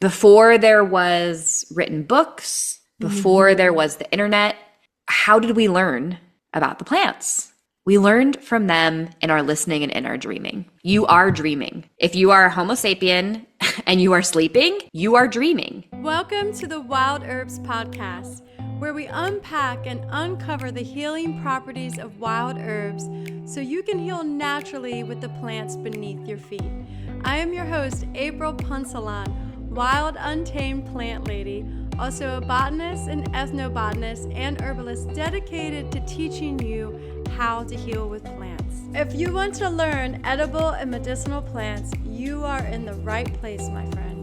before there was written books, before there was the internet, how did we learn about the plants? We learned from them in our listening and in our dreaming. You are dreaming. If you are a Homo sapien and you are sleeping, you are dreaming. Welcome to the Wild Herbs Podcast, where we unpack and uncover the healing properties of wild herbs so you can heal naturally with the plants beneath your feet. I am your host, April Punsalan, wild untamed plant lady, also a botanist, an ethnobotanist, and herbalist dedicated to teaching you how to heal with plants. If you want to learn edible and medicinal plants, you are in the right place, my friend.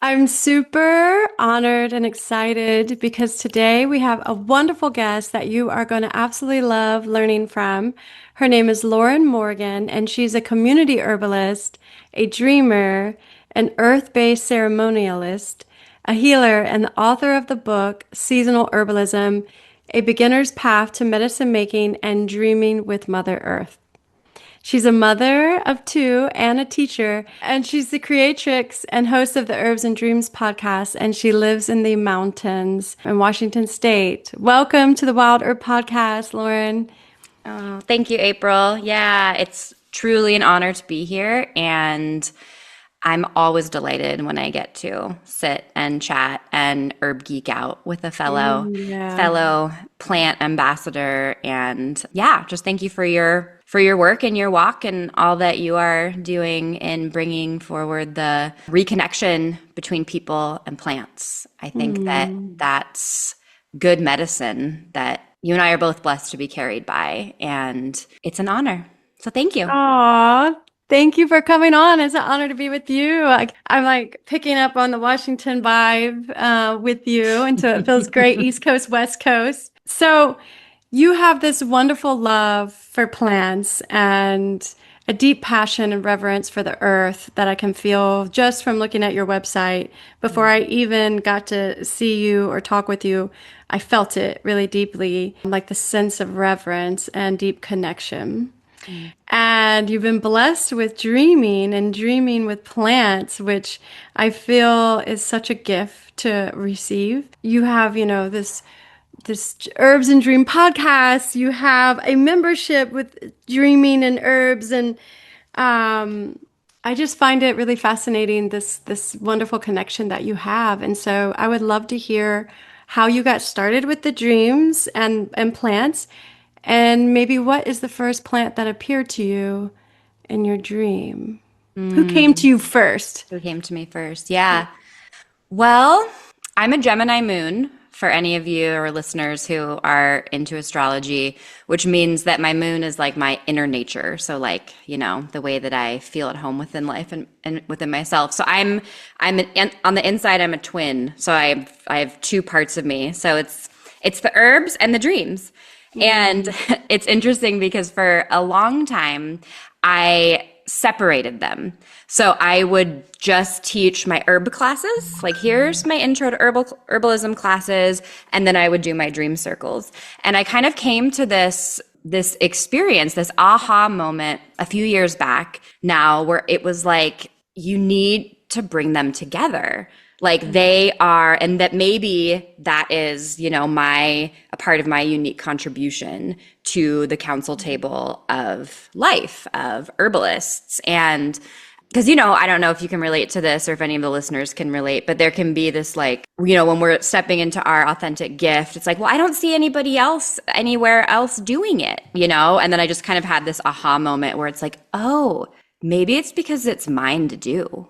I'm super honored and excited because today we have a wonderful guest that you are going to absolutely love learning from. Her name is Lauren Morgan, and she's a community herbalist, a dreamer, an earth-based ceremonialist, a healer, and the author of the book Seasonal Herbalism, A Beginner's Path to Medicine Making and Dreaming with Mother Earth. She's a mother of two and a teacher, and she's the creatrix and host of the Herbs and Dreams podcast, and she lives in the mountains in Washington State. Welcome to the Wild Herb Podcast, Lauren. Oh, thank you, April. Yeah, it's truly an honor to be here, and I'm always delighted when I get to sit and chat and herb geek out with a fellow plant ambassador. And yeah, just thank you for your work and your walk and all that you are doing in bringing forward the reconnection between people and plants. I think that that's good medicine that you and I are both blessed to be carried by, and it's an honor. So thank you. Aw, thank you for coming on. It's an honor to be with you. I'm like picking up on the Washington vibe with you, and so it feels great, East Coast, West Coast. So you have this wonderful love for plants and a deep passion and reverence for the earth that I can feel just from looking at your website. Before I even got to see you or talk with you, I felt it really deeply, like the sense of reverence and deep connection. And you've been blessed with dreaming and dreaming with plants, which I feel is such a gift to receive. You have, this Herbs and Dream podcast. You have a membership with Dreaming and Herbs, and I just find it really fascinating, this wonderful connection that you have. And so I would love to hear how you got started with the dreams and plants, and maybe what is the first plant that appeared to you in your dream? Who came to you first? Who came to me first? Yeah. Well, I'm a Gemini moon, for any of you or listeners who are into astrology, which means that my moon is like my inner nature. So like, the way that I feel at home within life and within myself. So on the inside, I'm a twin. So I have two parts of me. So it's the herbs and the dreams. And it's interesting because for a long time, I separated them. So I would just teach my herb classes, like here's my intro to herbalism classes, and then I would do my dream circles. And I kind of came to this experience, this aha moment a few years back now, where it was like, you need to bring them together. Like they are, and that maybe that is, a part of my unique contribution to the council table of life, of herbalists. And because, I don't know if you can relate to this or if any of the listeners can relate, but there can be this like, when we're stepping into our authentic gift, it's like, well, I don't see anybody else anywhere else doing it, And then I just kind of had this aha moment where it's like, oh, maybe it's because it's mine to do.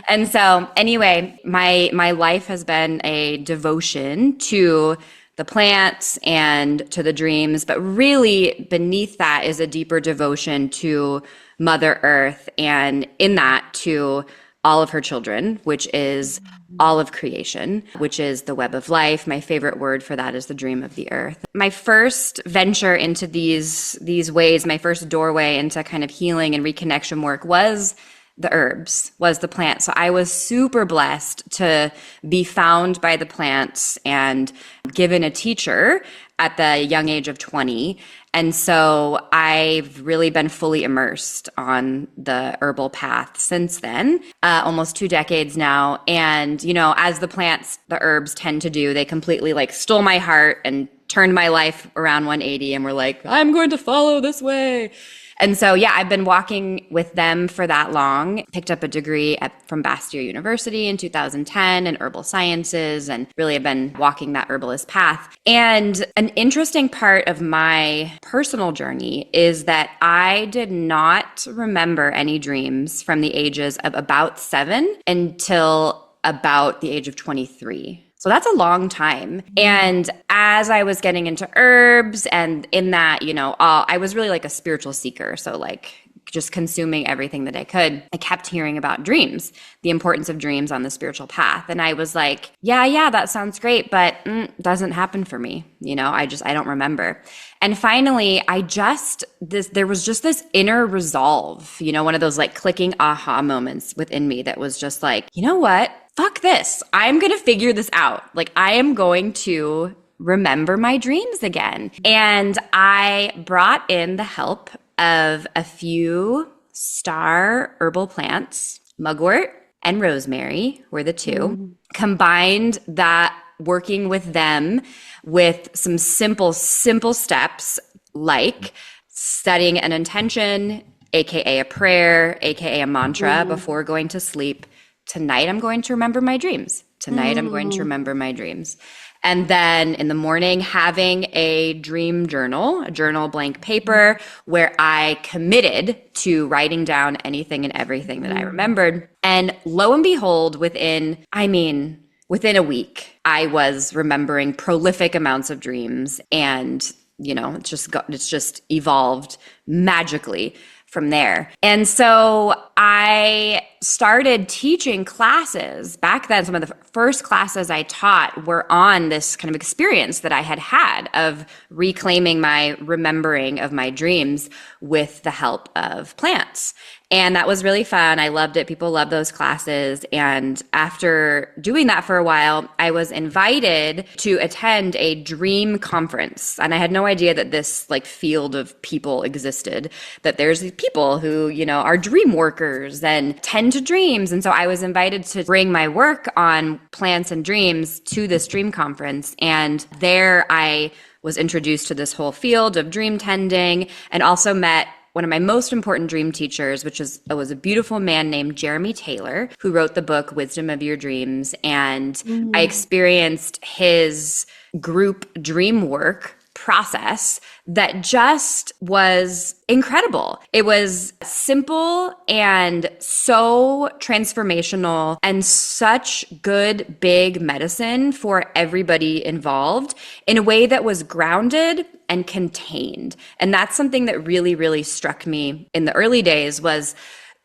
And so anyway, my life has been a devotion to the plants and to the dreams, but really beneath that is a deeper devotion to Mother Earth, and in that to all of her children, which is all of creation, which is the web of life. My favorite word for that is the dream of the earth. My first venture into these ways, my first doorway into kind of healing and reconnection work was the herbs, was the plant. So I was super blessed to be found by the plants and given a teacher at the young age of 20. And so I've really been fully immersed on the herbal path since then, almost 2 decades now. And, you know, as the plants, the herbs tend to do, they completely like stole my heart and turned my life around 180 and were like, I'm going to follow this way. And so, yeah, I've been walking with them for that long. Picked up a degree from Bastyr University in 2010 in herbal sciences, and really have been walking that herbalist path. And an interesting part of my personal journey is that I did not remember any dreams from the ages of about 7 until about the age of 23. So that's a long time. And as I was getting into herbs and in that, you know, I was really like a spiritual seeker. So like just consuming everything that I could, I kept hearing about dreams, the importance of dreams on the spiritual path. And I was like, yeah, that sounds great, but doesn't happen for me. You know, I don't remember. And finally, there was just this inner resolve, you know, one of those like clicking aha moments within me that was just like, you know what? Fuck this. I'm going to figure this out. Like, I am going to remember my dreams again. And I brought in the help of a few star herbal plants. Mugwort and Rosemary were the two. Combined that, working with them with some simple steps like setting an intention, aka a prayer, aka a mantra before going to sleep. Tonight, I'm going to remember my dreams. Tonight, I'm going to remember my dreams. And then in the morning, having a dream journal, a journal blank paper where I committed to writing down anything and everything that I remembered. And lo and behold, within a week, I was remembering prolific amounts of dreams. And, you know, it's just evolved magically from there. And so I started teaching classes back then. Some of the first classes I taught were on this kind of experience that I had of reclaiming my remembering of my dreams with the help of plants. And that was really fun. I loved it. People loved those classes. And after doing that for a while, I was invited to attend a dream conference. And I had no idea that this like field of people existed, that there's these people who, you know, are dream workers and tend to dreams. And so I was invited to bring my work on plants and dreams to this dream conference. And there I was introduced to this whole field of dream tending, and also met one of my most important dream teachers, which was a beautiful man named Jeremy Taylor, who wrote the book Wisdom of Your Dreams. And I experienced his group dream work process that just was incredible. It was simple and so transformational and such good, big medicine for everybody involved in a way that was grounded and contained. And that's something that really, really struck me in the early days, was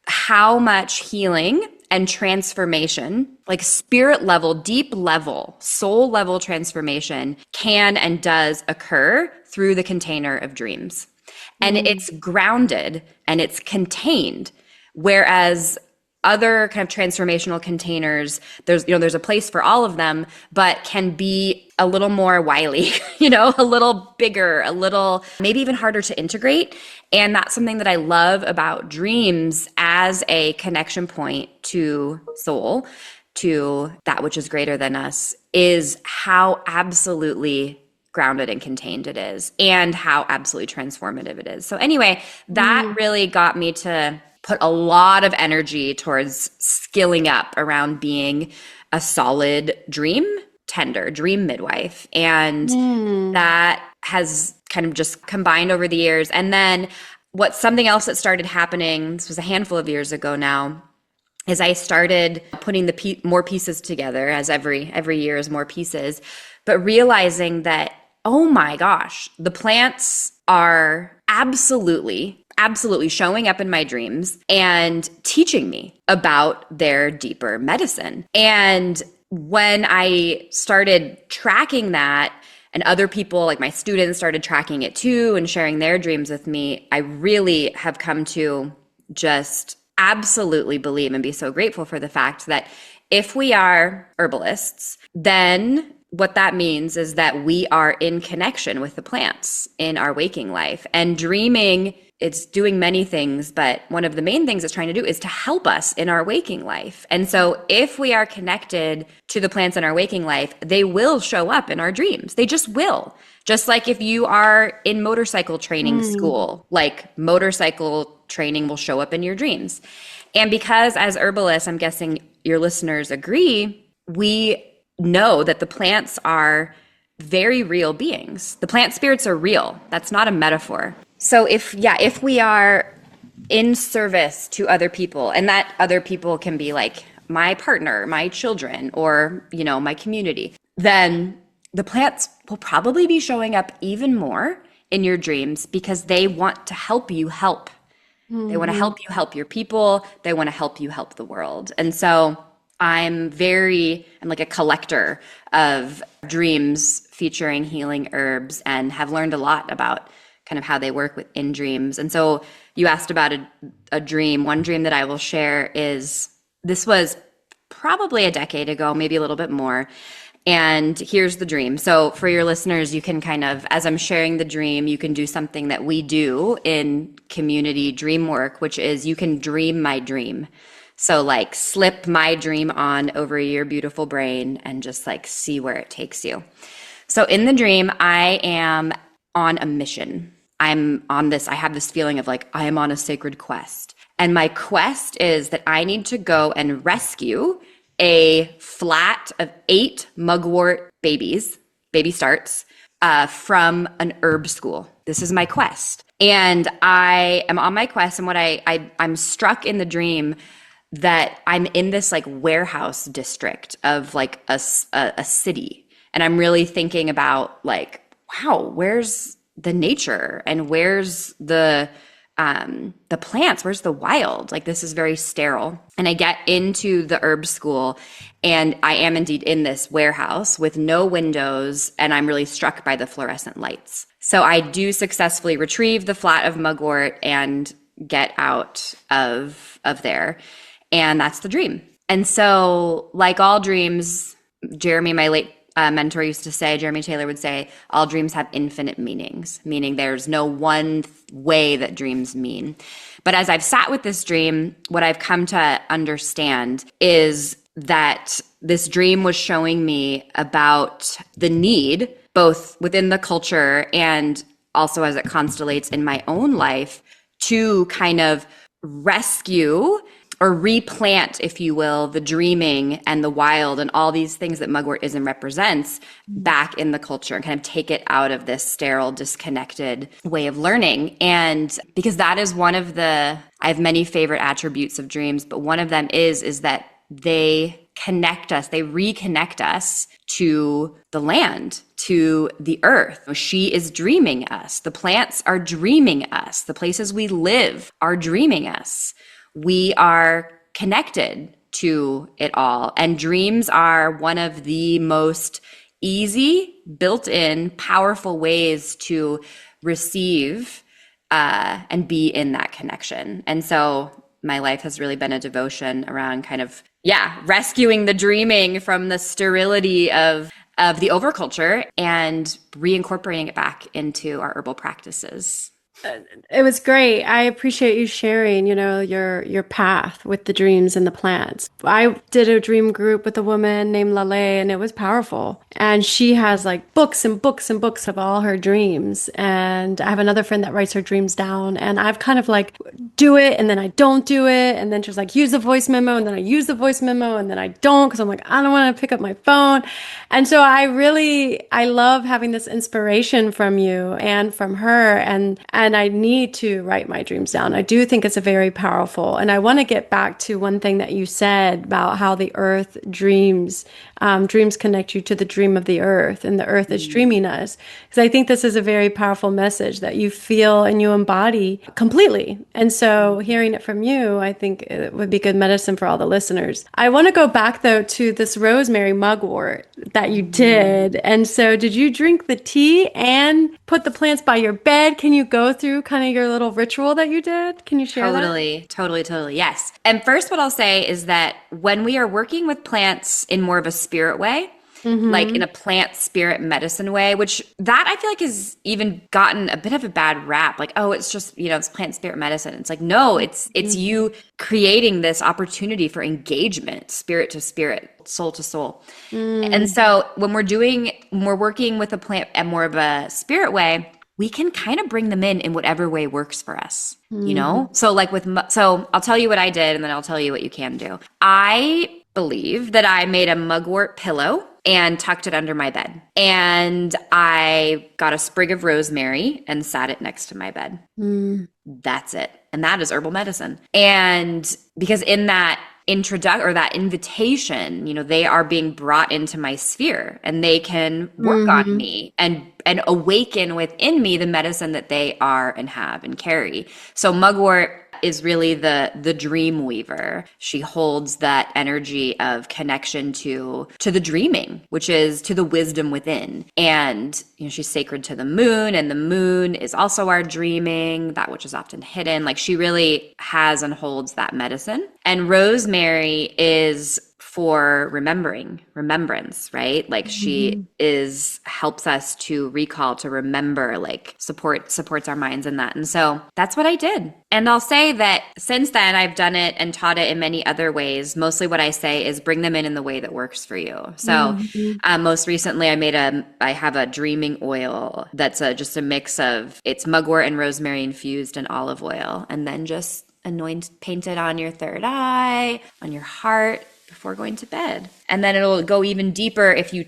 how much healing and transformation, like spirit level, deep level, soul level transformation can and does occur through the container of dreams. And it's grounded and it's contained. Whereas other kind of transformational containers, there's a place for all of them, but can be a little more wily, a little bigger, a little maybe even harder to integrate. And that's something that I love about dreams as a connection point to soul, to that which is greater than us, is how absolutely grounded and contained it is, and how absolutely transformative it is. So anyway, that really got me to put a lot of energy towards skilling up around being a solid dream tender, dream midwife. And that has kind of just combined over the years. And then something else that started happening, this was a handful of years ago now, is I started putting more pieces together, as every year is more pieces, but realizing that, oh my gosh, the plants are absolutely showing up in my dreams and teaching me about their deeper medicine. And when I started tracking that, and other people, like my students, started tracking it too and sharing their dreams with me, I really have come to just absolutely believe and be so grateful for the fact that if we are herbalists, then what that means is that we are in connection with the plants in our waking life. And dreaming, it's doing many things, but one of the main things it's trying to do is to help us in our waking life. And so if we are connected to the plants in our waking life, they will show up in our dreams. They just will. Just like if you are in motorcycle training school, like motorcycle training will show up in your dreams. And because as herbalists, I'm guessing your listeners agree, we know that the plants are very real beings. The plant spirits are real. That's not a metaphor. So if we are in service to other people, and that other people can be like my partner, my children, or, my community, then the plants will probably be showing up even more in your dreams because they want to help you help. They want to help you help your people. They want to help you help the world. And so I'm like a collector of dreams featuring healing herbs and have learned a lot about kind of how they work in dreams. And so you asked about a dream. One dream that I will share is, this was probably a decade ago, maybe a little bit more. And here's the dream. So for your listeners, you can kind of, as I'm sharing the dream, you can do something that we do in community dream work, which is you can dream my dream. So like slip my dream on over your beautiful brain and just like see where it takes you. So in the dream, I am on a mission. I have this feeling of like, I am on a sacred quest. And my quest is that I need to go and rescue a flat of 8 mugwort baby starts, from an herb school. This is my quest. And I am on my quest. And what I'm struck in the dream that I'm in this like warehouse district of like a city. And I'm really thinking about like, wow, where's the nature and where's the plants, where's the wild? Like this is very sterile. And I get into the herb school and I am indeed in this warehouse with no windows, and I'm really struck by the fluorescent lights. So I do successfully retrieve the flat of mugwort and get out of there. And that's the dream. And so like all dreams, Jeremy, my late mentor used to say, Jeremy Taylor would say, all dreams have infinite meanings, meaning there's no one way that dreams mean. But as I've sat with this dream, what I've come to understand is that this dream was showing me about the need, both within the culture and also as it constellates in my own life, to kind of rescue or replant, if you will, the dreaming and the wild and all these things that mugwortism represents back in the culture and kind of take it out of this sterile, disconnected way of learning. And because that is one of I have many favorite attributes of dreams, but one of them is that they connect us, they reconnect us to the land, to the earth. She is dreaming us. The plants are dreaming us. The places we live are dreaming us. We are connected to it all. And dreams are one of the most easy, built-in, powerful ways to receive and be in that connection. And so my life has really been a devotion around kind of, rescuing the dreaming from the sterility of the overculture and reincorporating it back into our herbal practices. It was great. I appreciate you sharing, your path with the dreams and the plants. I did a dream group with a woman named Lale, and it was powerful. And she has like books and books and books of all her dreams. And I have another friend that writes her dreams down. And I've kind of like do it and then I don't do it. And then she's like, use the voice memo. And then I use the voice memo and then I don't because I'm like, I don't want to pick up my phone. And so I love having this inspiration from you and from her. And I need to write my dreams down. I do think it's a very powerful. And I want to get back to one thing that you said about how the earth dreams. Dreams connect you to the dream of the earth, and the earth is dreaming us. Because I think this is a very powerful message that you feel and you embody completely. And so hearing it from you, I think it would be good medicine for all the listeners. I want to go back though to this rosemary mugwort that you did. And so did you drink the tea and put the plants by your bed? Can you go through kind of your little ritual that you did? Can you share that? Totally, totally, totally. Yes. And first, what I'll say is that when we are working with plants in more of a spirit way, like in Mm-hmm. a plant spirit medicine way, which that I feel like has even gotten a bit of a bad rap. Like, oh, it's just, it's plant spirit medicine. It's like, no, it's you creating this opportunity for engagement, spirit to spirit, soul to soul. And Mm-hmm. so when we're working with a plant at more of a spirit way, we can kind of bring them in whatever way works for us, you Mm-hmm. know? So like so I'll tell you what I did and then I'll tell you what you can do. I believe that I made a mugwort pillow and tucked it under my bed. And I got a sprig of rosemary and sat it next to my bed. That's it. And that is herbal medicine. And because in that that invitation, they are being brought into my sphere and they can work on Mm-hmm. me and awaken within me the medicine that they are and have and carry. So mugwort is really the dream weaver. She holds that energy of connection to the dreaming, which is to the wisdom within. And she's sacred to the moon, and the moon is also our dreaming, that which is often hidden. Like she really has and holds that medicine. And rosemary is for remembrance, right? Like she helps us to recall, to remember, like supports our minds in that. And so that's what I did. And I'll say that since then I've done it and taught it in many other ways. Mostly what I say is bring them in the way that works for you. So Mm-hmm. most recently I have a dreaming oil that's just a mix of, it's mugwort and rosemary infused in olive oil, and then just paint it on your third eye, on your heart before going to bed. And then it'll go even deeper if you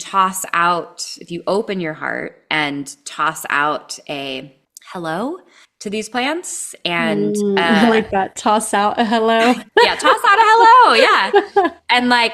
open your heart and toss out a hello to these plants. And I like that. Toss out a hello. yeah, toss out a hello. Yeah. And like,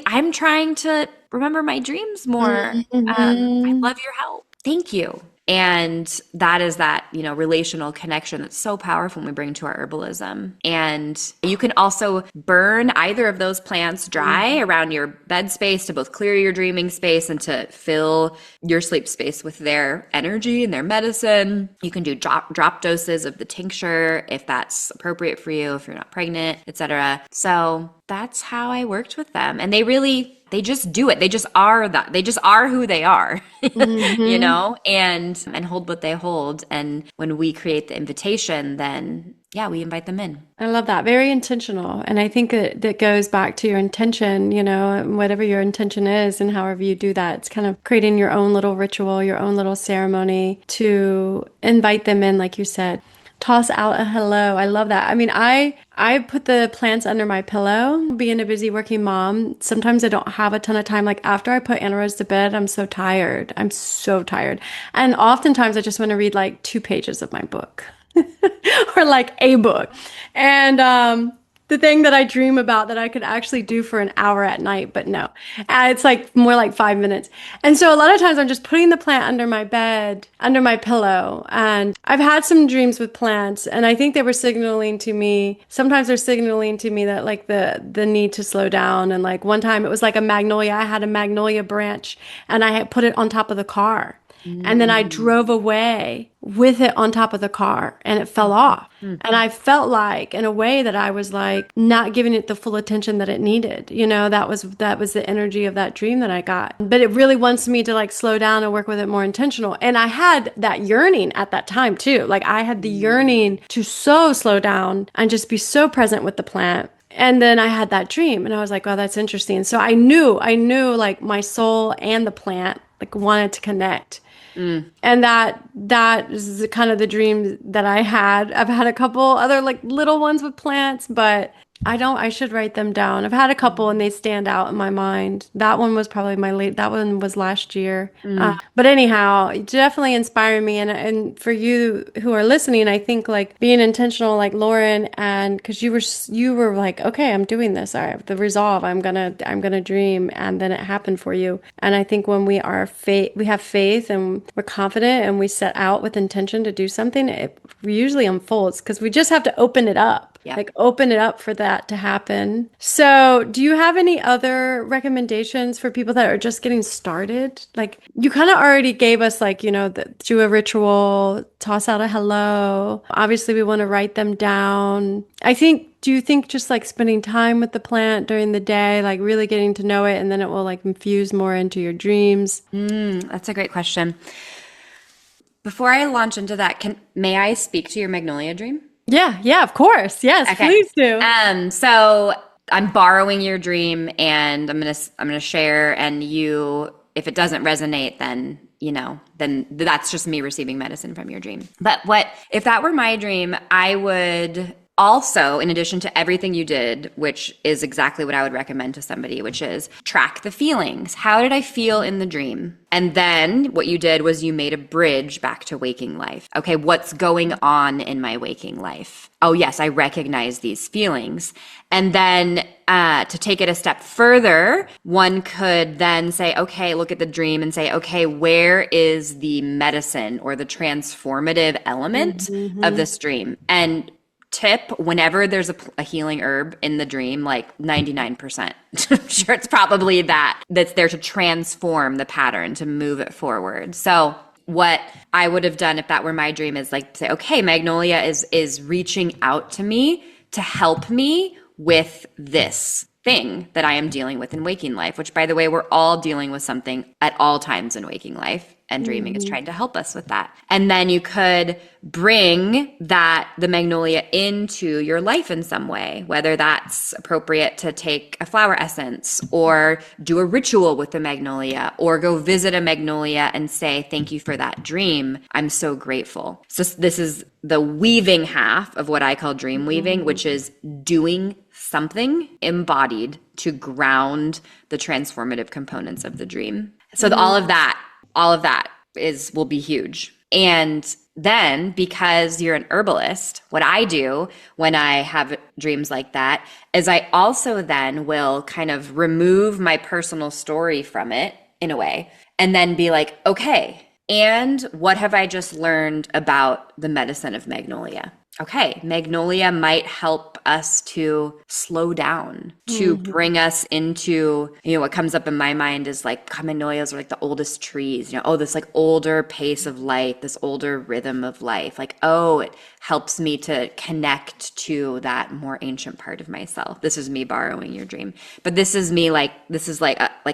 I'm trying to remember my dreams more. I Mm-hmm. love your help. Thank you. And that is that, relational connection that's so powerful when we bring to our herbalism. And you can also burn either of those plants dry around your bed space to both clear your dreaming space and to fill your sleep space with their energy and their medicine. You can do drop doses of the tincture if that's appropriate for you, if you're not pregnant, etc. So that's how I worked with them. And they just do it. They just are that. They just are who they are, Mm-hmm. and hold what they hold. And when we create the invitation, then yeah, we invite them in. I love that. Very intentional. And I think that goes back to your intention, whatever your intention is and however you do that. It's kind of creating your own little ritual, your own little ceremony to invite them in, like you said. Toss out a hello. I love that. I mean, I put the plants under my pillow. Being a busy working mom, sometimes I don't have a ton of time. Like after I put Anna Rose to bed, I'm so tired. I'm so tired. And oftentimes I just want to read like 2 pages of my book. Or like a book. And the thing that I dream about that I could actually do for an hour at night, but no. It's like more like 5 minutes. And so a lot of times I'm just putting the plant under my bed, under my pillow. And I've had some dreams with plants, and I think they were signaling to me, sometimes they're signaling to me that like the need to slow down. And like one time it was like a magnolia. I had a magnolia branch and I had put it on top of the car. And then I Mm. drove away with it on top of the car and it fell off. And I felt like in a way that I was like not giving it the full attention that it needed. That was the energy of that dream that I got. But it really wants me to like slow down and work with it more intentional. And I had that yearning at that time too. Like I had the yearning to so slow down and just be so present with the plant. And then I had that dream and I was like, oh, that's interesting. So I knew like my soul and the plant like wanted to connect. Mm. And that is kind of the dream that I had. I've had a couple other like little ones with plants, but I should write them down. I've had a couple and they stand out in my mind. That one was probably that one was last year. Mm. But anyhow, it definitely inspired me. And for you who are listening, I think like being intentional, like Lauren, and because you were like, okay, I'm doing this. All right, the resolve, I'm gonna dream, and then it happened for you. And I think when we have faith and we're confident and we set out with intention to do something, it usually unfolds because we just have to open it up. Yep. like open it up for that to happen. So, do you have any other recommendations for people that are just getting started? Like, you kind of already gave us, like, do a ritual, toss out a hello. Obviously, we want to write them down. Do you think just like spending time with the plant during the day, like really getting to know it, and then it will like infuse more into your dreams? That's a great question. Before I launch into that, may I speak to your Magnolia dream? Yeah, yeah, of course. Yes, Okay. please do. So I'm borrowing your dream and I'm gonna share, and if it doesn't resonate, then then that's just me receiving medicine from your dream. But if that were my dream, I would also, in addition to everything you did, which is exactly what I would recommend to somebody, which is track the feelings. How did I feel in the dream? And then what you did was you made a bridge back to waking life. Okay, what's going on in my waking life? Oh, yes, I recognize these feelings. And then to take it a step further, one could then say, okay, look at the dream and say, okay, where is the medicine or the transformative element of this dream? And tip, whenever there's a healing herb in the dream, like 99%, I'm sure it's probably that's there to transform the pattern, to move it forward. So what I would have done if that were my dream is like say, okay, Magnolia is reaching out to me to help me with this thing that I am dealing with in waking life, which by the way, we're all dealing with something at all times in waking life. And dreaming is trying to help us with that. And then you could bring the Magnolia into your life in some way, whether that's appropriate to take a flower essence or do a ritual with the Magnolia or go visit a Magnolia and say, thank you for that dream. I'm so grateful. So this is the weaving half of what I call dream weaving, which is doing something embodied to ground the transformative components of the dream. So all of that will be huge. And then because you're an herbalist, what I do when I have dreams like that is I also then will kind of remove my personal story from it in a way and then be like, okay, and what have I just learned about the medicine of Magnolia? Okay, Magnolia might help us to slow down, to bring us into, what comes up in my mind is like Magnolias are like the oldest trees, this like older pace of life, this older rhythm of life. Like, oh, it helps me to connect to that more ancient part of myself. This is me borrowing your dream. But this is like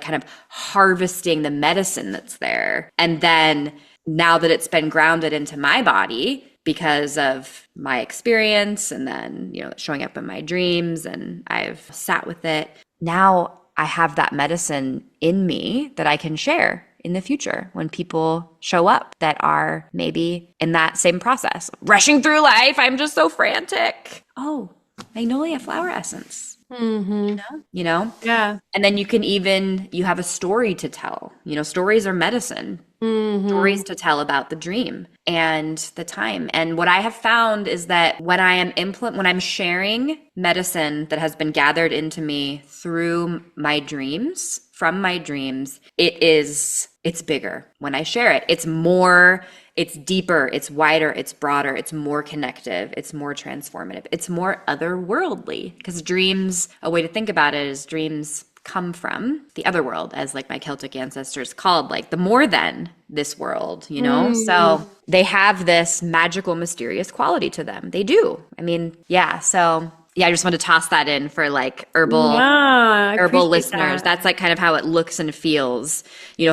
kind of harvesting the medicine that's there. And then now that it's been grounded into my body, because of my experience and then, showing up in my dreams and I've sat with it. Now I have that medicine in me that I can share in the future when people show up that are maybe in that same process. Rushing through life, I'm just so frantic. Oh, Magnolia flower essence. Yeah. And then you have a story to tell. Stories are medicine. Stories to tell about the dream and the time. And what I have found is that when I'm sharing medicine that has been gathered into me through my dreams, from my dreams, it's bigger when I share it. It's more, it's deeper, it's wider, it's broader, it's more connective, it's more transformative, it's more otherworldly. Because dreams, a way to think about it is dreams come from the other world, as like my Celtic ancestors called like the more than this world, So they have this magical, mysterious quality to them. They do. I mean, yeah. So yeah, I just want to toss that in for like herbal listeners. That's like kind of how it looks and feels,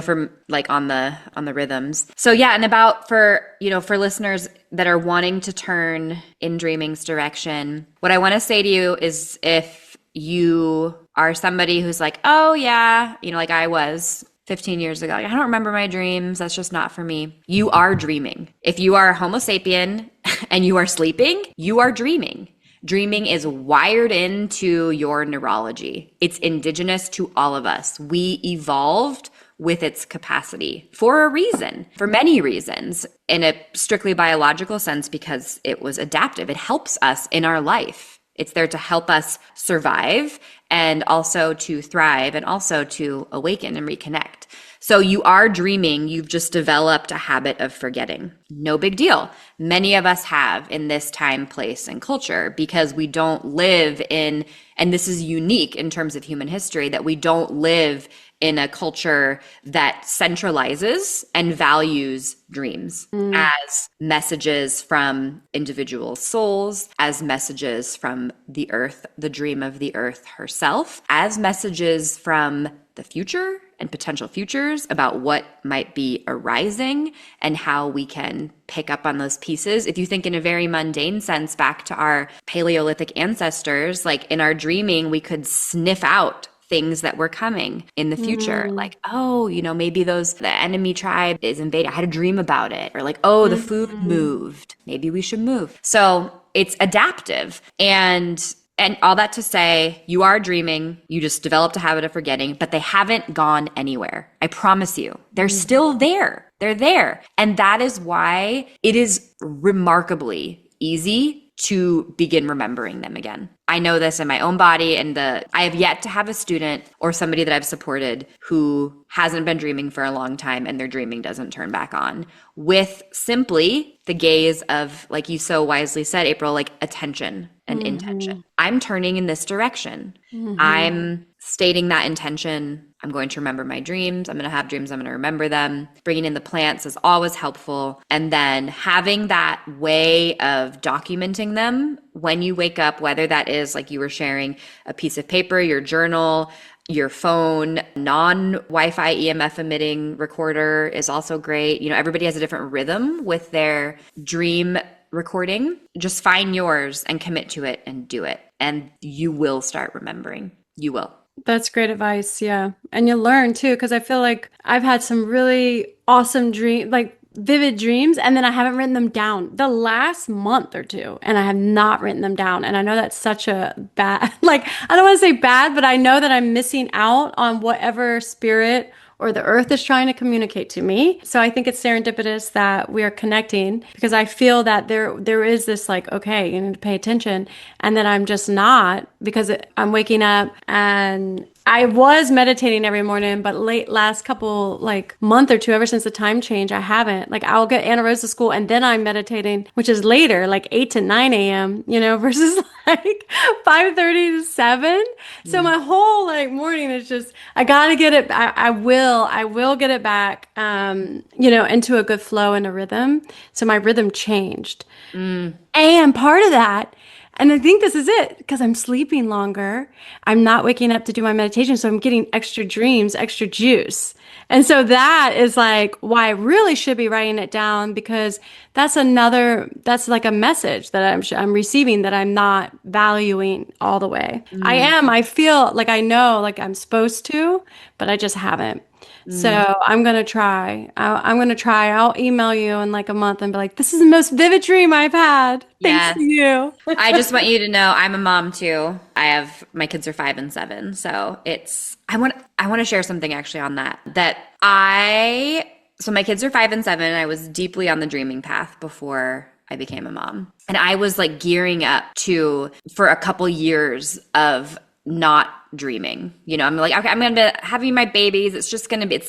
from like on the rhythms. So yeah, and about for listeners that are wanting to turn in dreaming's direction, what I want to say to you is if you are somebody who's like, oh yeah, like I was 15 years ago, I don't remember my dreams. That's just not for me. You are dreaming. If you are a Homo sapien and you are sleeping, you are dreaming. Dreaming is wired into your neurology. It's indigenous to all of us. We evolved with its capacity for a reason, for many reasons, in a strictly biological sense, because it was adaptive. It helps us in our life. It's there to help us survive and also to thrive and also to awaken and reconnect. So you are dreaming, you've just developed a habit of forgetting. No big deal. Many of us have in this time, place, and culture because we don't live in, and this is unique in terms of human history, that we don't live in a culture that centralizes and values dreams as messages from individual souls, as messages from the earth, the dream of the earth herself, as messages from the future and potential futures about what might be arising and how we can pick up on those pieces. If you think in a very mundane sense back to our Paleolithic ancestors, like in our dreaming, we could sniff out things that were coming in the future. Like, oh, maybe the enemy tribe is invading. I had a dream about it. Or like, oh, the food moved. Maybe we should move. So it's adaptive. And all that to say, you are dreaming. You just developed a habit of forgetting, but they haven't gone anywhere. I promise you. They're still there. They're there. And that is why it is remarkably easy to begin remembering them again. I know this in my own body, and I have yet to have a student or somebody that I've supported who hasn't been dreaming for a long time and their dreaming doesn't turn back on with simply the gaze of, like you so wisely said, April, like attention and intention. I'm turning in this direction. I'm stating that intention. I'm going to remember my dreams. I'm going to have dreams. I'm going to remember them. Bringing in the plants is always helpful. And then having that way of documenting them when you wake up, whether that is like you were sharing a piece of paper, your journal, your phone, non-Wi-Fi EMF emitting recorder is also great. Everybody has a different rhythm with their dream recording. Just find yours and commit to it and do it. And you will start remembering. You will. That's great advice. Yeah. And you'll learn too, because I feel like I've had some really awesome vivid dreams, and then I haven't written them down the last month or two, and I have not written them down. And I know that's such a bad, I don't want to say bad, but I know that I'm missing out on whatever spirit or the earth is trying to communicate to me. So I think it's serendipitous that we are connecting, because I feel that there is this okay, you need to pay attention. And then I'm just not, because I'm waking up and I was meditating every morning, but last couple month or two, ever since the time change, I haven't. I'll get Anna Rose to school and then I'm meditating, which is later, 8 to 9 a.m., versus 5:30 to 7. So my whole morning is just, I gotta get it. I will get it back, into a good flow and a rhythm. So my rhythm changed. And part of that, and I think this is it, because I'm sleeping longer. I'm not waking up to do my meditation. So I'm getting extra dreams, extra juice. And so that is why I really should be writing it down, because that's a message that I'm receiving that I'm not valuing all the way. I feel I know I'm supposed to, but I just haven't. So I'm going to try. I'm going to try. I'll email you in a month and be like, this is the most vivid dream I've had. Thanks to you. I just want you to know I'm a mom too. My kids are 5 and 7. So I want to share something actually on that so my kids are 5 and 7. I was deeply on the dreaming path before I became a mom. And I was gearing up for a couple years of not dreaming. I'm okay, I'm going to be having my babies. It's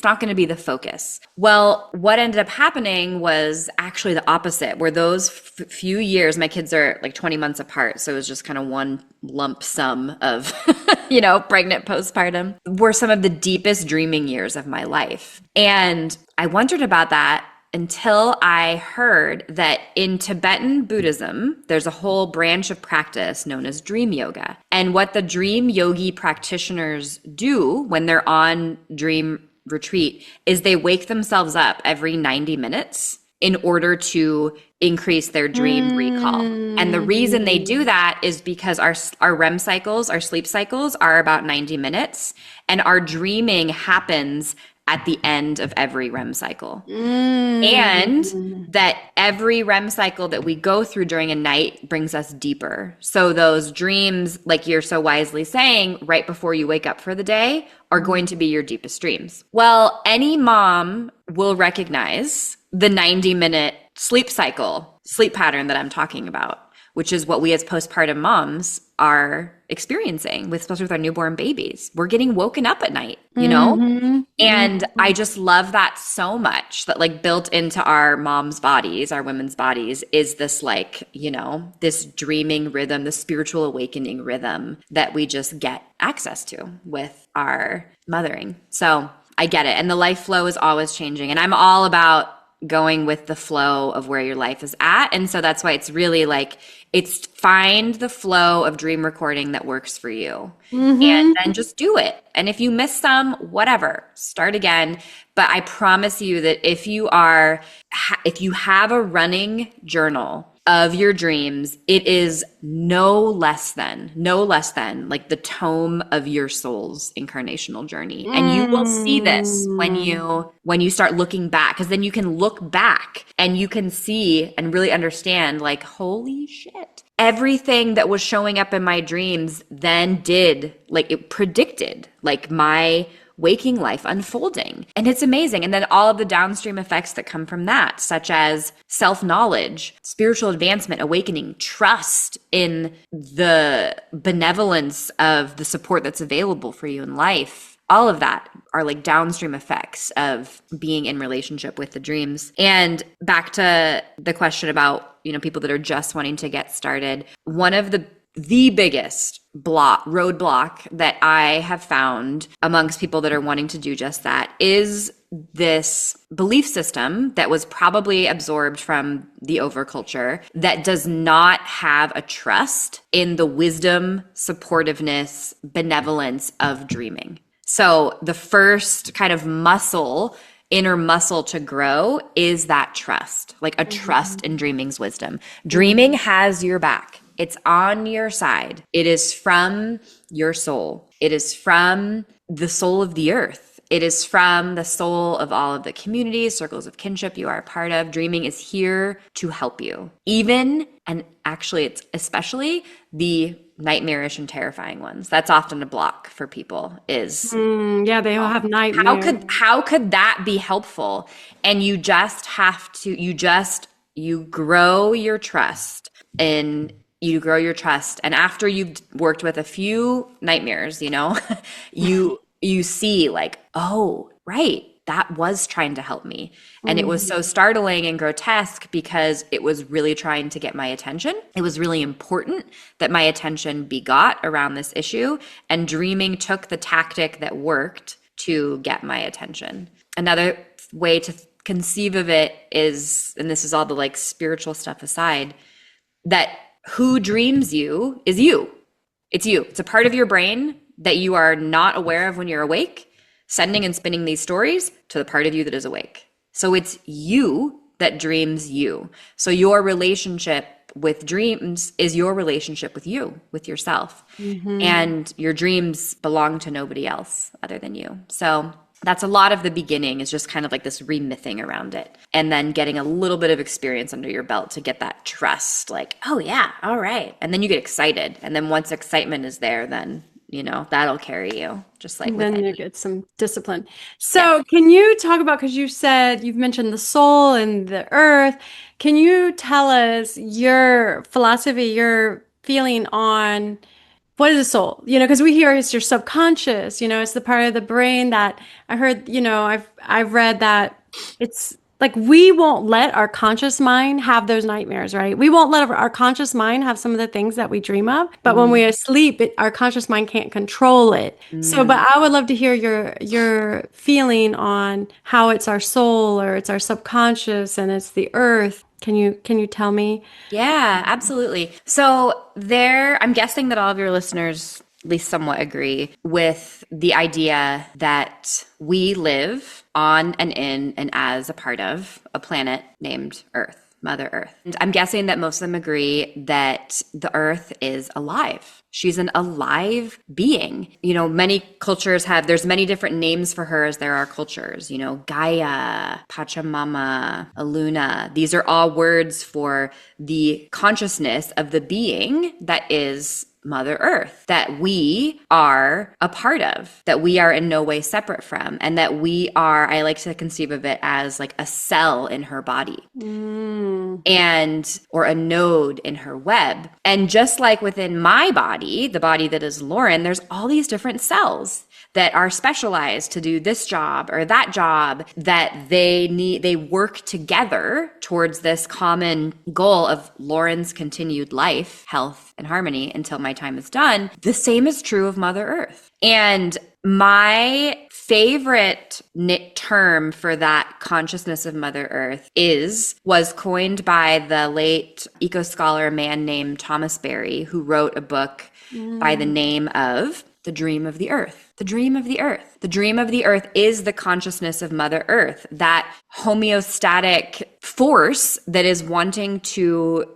not going to be the focus. Well, what ended up happening was actually the opposite, where those few years, my kids are 20 months apart. So it was just kind of one lump sum of, pregnant postpartum, were some of the deepest dreaming years of my life. And I wondered about that until I heard that in Tibetan Buddhism, there's a whole branch of practice known as dream yoga. And what the dream yogi practitioners do when they're on dream retreat is they wake themselves up every 90 minutes in order to increase their dream recall. And the reason they do that is because our REM cycles, our sleep cycles, are about 90 minutes, and our dreaming happens at the end of every REM cycle. And that every REM cycle that we go through during a night brings us deeper. So those dreams, like you're so wisely saying, right before you wake up for the day, are going to be your deepest dreams. Well, any mom will recognize the 90-minute sleep pattern that I'm talking about, which is what we as postpartum moms are experiencing with, especially with our newborn babies. We're getting woken up at night, you know? And I just love that so much, that like built into our moms' bodies, our women's bodies, is this like, you know, this dreaming rhythm, the spiritual awakening rhythm that we just get access to with our mothering. So I get it. And the life flow is always changing. And I'm all about going with the flow of where your life is at. And so that's why it's really like, it's find the flow of dream recording that works for you, and then just do it. And if you miss some, whatever, start again. But I promise you that if you have a running journal of your dreams, it is no less than like the tome of your soul's incarnational journey. And you will see this when you start looking back, because then you can look back and you can see and really understand, like, holy shit, everything that was showing up in my dreams then did, like, it predicted like my waking life unfolding. And it's amazing. And then all of the downstream effects that come from that, such as self-knowledge, spiritual advancement, awakening, trust in the benevolence of the support that's available for you in life. All of that are like downstream effects of being in relationship with the dreams. And back to the question about, you know, people that are just wanting to get started. One of the biggest roadblock that I have found amongst people that are wanting to do just that is this belief system that was probably absorbed from the overculture that does not have a trust in the wisdom, supportiveness, benevolence of dreaming. So the first kind of inner muscle to grow is that trust, like a trust in dreaming's wisdom. Dreaming has your back. It's on your side. It is from your soul. It is from the soul of the earth. It is from the soul of all of the communities, circles of kinship you are a part of. Dreaming is here to help you. Even, and actually it's especially the nightmarish and terrifying ones. That's often a block for people is, yeah, they all have nightmares. how could that be helpful? And you just have to, you grow your trust and and after you've worked with a few nightmares, you know, you see like, oh, right, that was trying to help me. And it was so startling and grotesque because it was really trying to get my attention. It was really important that my attention be got around this issue. And dreaming took the tactic that worked to get my attention. Another way to conceive of it is, and this is all the like spiritual stuff aside, that who dreams you is you. It's you. It's a part of your brain that you are not aware of when you're awake, sending and spinning these stories to the part of you that is awake. So it's you that dreams you. So your relationship with dreams is your relationship with you, with yourself. And your dreams belong to nobody else other than you. So that's a lot of the beginning, is just kind of like this remything around it. And then getting a little bit of experience under your belt to get that trust, like, oh yeah, all right. And then you get excited. And then once excitement is there, then, you know, that'll carry you, just like then you get some discipline. So can you talk about, because you've mentioned the soul and the earth. Can you tell us your philosophy, your feeling on what is the soul? You know, because we hear it's your subconscious, you know, it's the part of the brain that I heard, you know, I've read that it's like we won't let our conscious mind have those nightmares, right? We won't let our conscious mind have some of the things that we dream of. But when we're asleep, our conscious mind can't control it. So, but I would love to hear your feeling on how it's our soul or it's our subconscious and it's the earth. Can you tell me? Yeah, absolutely. So I'm guessing that all of your listeners at least somewhat agree with the idea that we live on and in and as a part of a planet named Earth. Mother Earth. And I'm guessing that most of them agree that the Earth is alive. She's an alive being. You know, many cultures there's many different names for her as there are cultures. You know, Gaia, Pachamama, Aluna. These are all words for the consciousness of the being that is Mother Earth that we are a part of, that we are in no way separate from, and that we are, I like to conceive of it as like a cell in her body and or a node in her web. And just like within my body, the body that is Lauren, there's all these different cells that are specialized to do this job or that job, that they work together towards this common goal of Lauren's continued life, health, and harmony until my time is done. The same is true of Mother Earth. And my favorite term for that consciousness of Mother Earth was coined by the late eco-scholar man named Thomas Berry, who wrote a book by the name of The Dream of the Earth. The Dream of the Earth. The Dream of the Earth is the consciousness of Mother Earth, that homeostatic force that is wanting to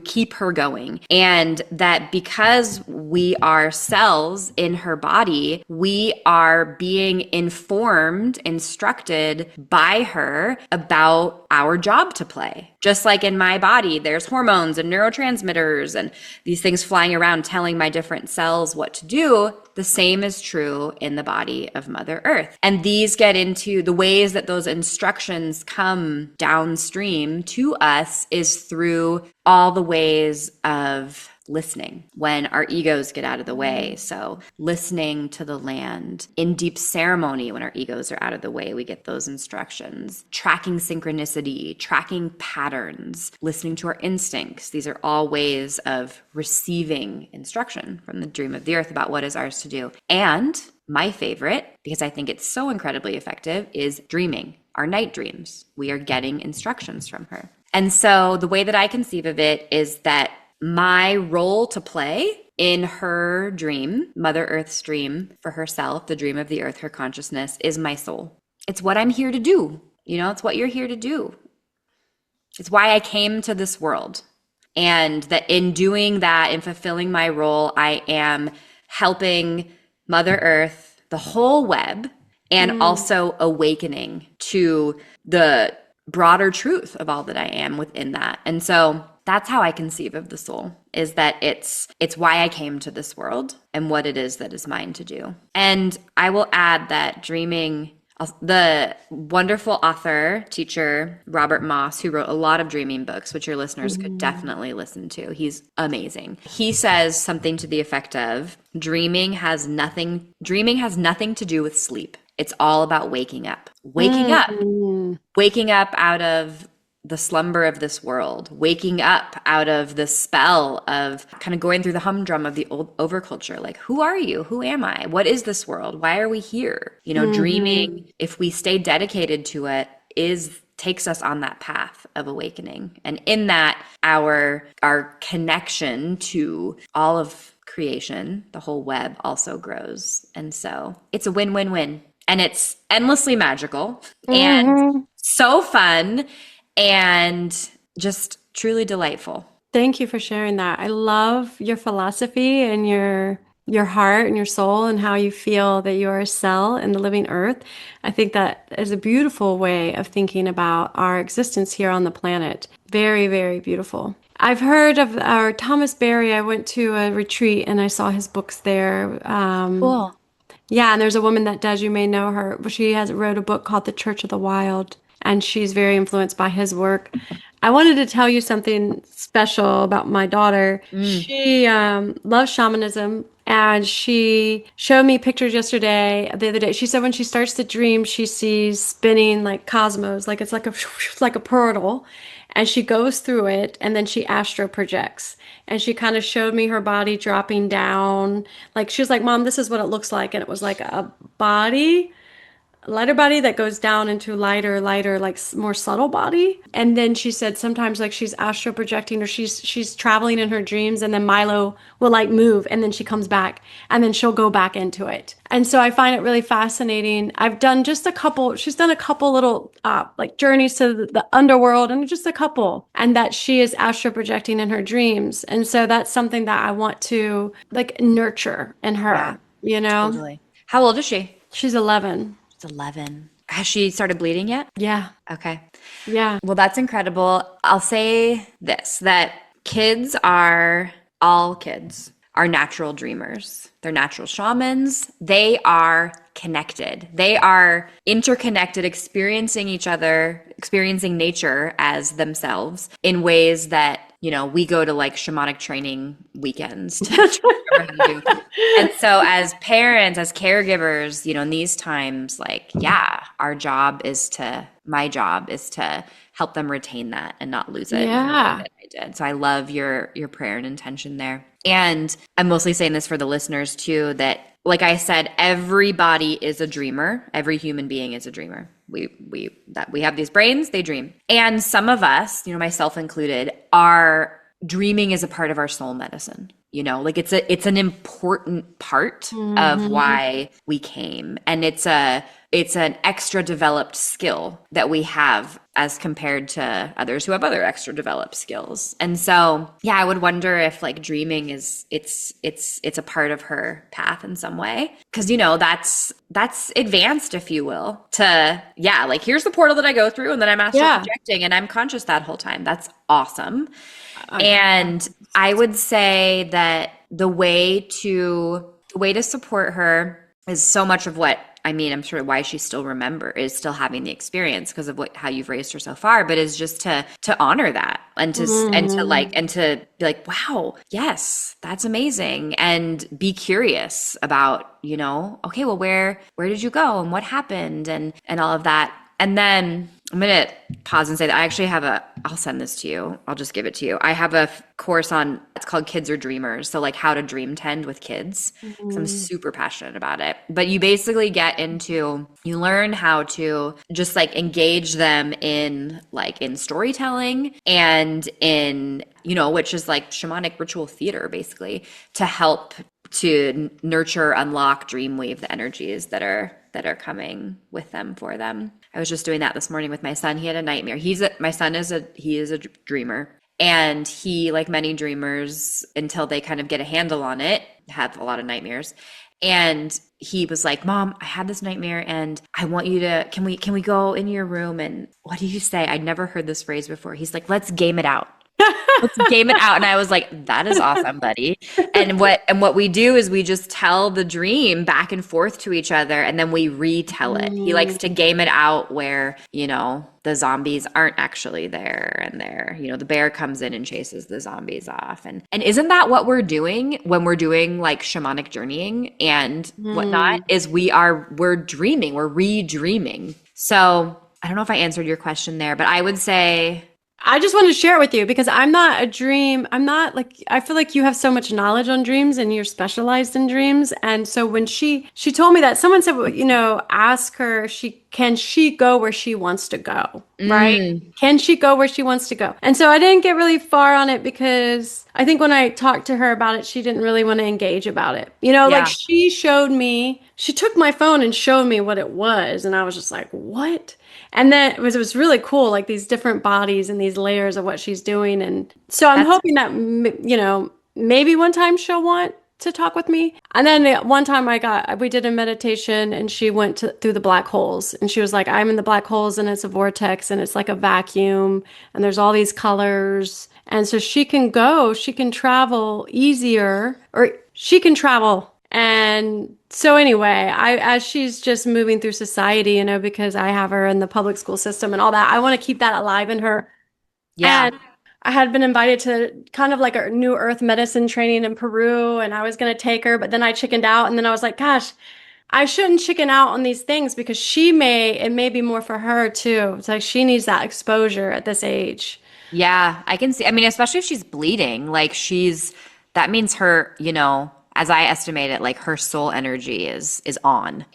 keep her going. And that because we are cells in her body, we are being informed, instructed by her about our job to play. Just like in my body, there's hormones and neurotransmitters and these things flying around telling my different cells what to do. The same is true in the body of Mother Earth. And these get into the ways that those instructions come downstream to us is through all the ways of listening when our egos get out of the way. So listening to the land. In deep ceremony, when our egos are out of the way, we get those instructions. Tracking synchronicity, tracking patterns, listening to our instincts. These are all ways of receiving instruction from the Dream of the Earth about what is ours to do. And my favorite, because I think it's so incredibly effective, is dreaming. Our night dreams. We are getting instructions from her. And so the way that I conceive of it is that my role to play in her dream, Mother Earth's dream for herself, the dream of the earth, her consciousness, is my soul. It's what I'm here to do. You know, it's what you're here to do. It's why I came to this world. And that in doing that, in fulfilling my role, I am helping Mother Earth, the whole web, and also awakening to the broader truth of all that I am within that. And so that's how I conceive of the soul, is that it's why I came to this world and what it is that is mine to do. And I will add that dreaming, the wonderful author, teacher, Robert Moss, who wrote a lot of dreaming books, which your listeners could definitely listen to. He's amazing. He says something to the effect of, dreaming has nothing to do with sleep. It's all about waking up. Waking up out of the slumber of this world, waking up out of the spell of kind of going through the humdrum of the old overculture. Like, who are you? Who am I? What is this world? Why are we here? You know, dreaming, if we stay dedicated to it, takes us on that path of awakening. And in that, our connection to all of creation, the whole web, also grows. And so it's a win-win-win. And it's endlessly magical and so fun and just truly delightful. Thank you for sharing that. I love your philosophy and your heart and your soul and how you feel that you are a cell in the living earth. I think that is a beautiful way of thinking about our existence here on the planet. Very, very beautiful. I've heard of our Thomas Berry. I went to a retreat and I saw his books there. Cool. Yeah, and there's a woman that does, you may know her, but she wrote a book called The Church of the Wild, and she's very influenced by his work. I wanted to tell you something special about my daughter. She loves shamanism, and she showed me pictures the other day. She said when she starts to dream, she sees spinning like cosmos, like it's like a portal, and she goes through it, and then she astro projects. And she kind of showed me her body dropping down. Like, she was like, Mom, this is what it looks like. And it was like a lighter body that goes down into lighter, like more subtle body. And then she said sometimes like she's astral projecting or she's traveling in her dreams, and then Milo will like move, and then she comes back, and then she'll go back into it. And so I find it really fascinating. I've done she's done a couple little like journeys to the underworld, and just a couple, and that she is astral projecting in her dreams. And so that's something that I want to like nurture in her, you know? Totally. How old is she? She's 11. 11. Has she started bleeding yet? Yeah. Okay. Yeah. Well, that's incredible. I'll say this, that kids are all kids are natural dreamers. They're natural shamans. They are connected. They are interconnected, experiencing each other, experiencing nature as themselves in ways that, we go to like shamanic training weekends to remember how to do. And so as parents, as caregivers, in these times, like, yeah, my job is to help them retain that and not lose it in the way Yeah. that I did. So I love your prayer and intention there. And I'm mostly saying this for the listeners too, that like I said, everybody is a dreamer. Every human being is a dreamer. We have these brains, they dream. And some of us, myself included, are dreaming is a part of our soul medicine. Like it's an important part of why we came. And it's an extra developed skill that we have as compared to others who have other extra developed skills. And so, yeah, I would wonder if like dreaming it's a part of her path in some way. Cause that's advanced, if you will, to, yeah, like here's the portal that I go through and then I'm astral projecting and I'm conscious that whole time. That's awesome. And I would say that the way to support her is so much of what, I'm sure why she still is still having the experience because of how you've raised her so far, but is just to honor that and to be like, wow, yes, that's amazing. And be curious about, okay, well, where did you go and what happened and all of that. And then I'm going to pause and say that I actually I'll send this to you. I'll just give it to you. I have a course it's called Kids Are Dreamers. So like how to dream tend with kids. Because I'm super passionate about it. But you basically you learn how to just like engage them in storytelling and in, which is like shamanic ritual theater basically to help to nurture, unlock, dreamweave the energies that are coming with them for them. I was just doing that this morning with my son. He had a nightmare. My son is a dreamer, and he, like many dreamers, until they kind of get a handle on it, have a lot of nightmares. And he was like, "Mom, I had this nightmare, and I want you to. Can we go in your room and what did you say? I'd never heard this phrase before." He's like, "Let's game it out." Let's game it out. And I was like, that is awesome, buddy. And what we do is we just tell the dream back and forth to each other, and then we retell it. He likes to game it out where, the zombies aren't actually there, and the bear comes in and chases the zombies off. And isn't that what we're doing when we're doing like shamanic journeying and whatnot, is we're dreaming, we're re-dreaming. So I don't know if I answered your question there, but I would say, I just wanted to share it with you because I'm not I feel like you have so much knowledge on dreams and you're specialized in dreams. And so when she told me that, someone said, well, ask her, can she go where she wants to go? Right? Can she go where she wants to go? And so I didn't get really far on it because I think when I talked to her about it, she didn't really want to engage about it. Like she took my phone and showed me what it was. And I was just like, what? And then it was really cool, like these different bodies and these layers of what she's doing. And so I'm hoping that, maybe one time she'll want to talk with me. And then one time we did a meditation and she went through the black holes and she was like, I'm in the black holes and it's a vortex and it's like a vacuum and there's all these colors. And so she can travel easier, or she can travel. And so anyway, as she's just moving through society, because I have her in the public school system and all that, I want to keep that alive in her. Yeah. And I had been invited to kind of like a new earth medicine training in Peru, and I was going to take her, but then I chickened out. And then I was like, gosh, I shouldn't chicken out on these things because it may be more for her too. It's like she needs that exposure at this age. Yeah, I can see. Especially if she's bleeding, like that means her, as I estimate it, like her soul energy is on,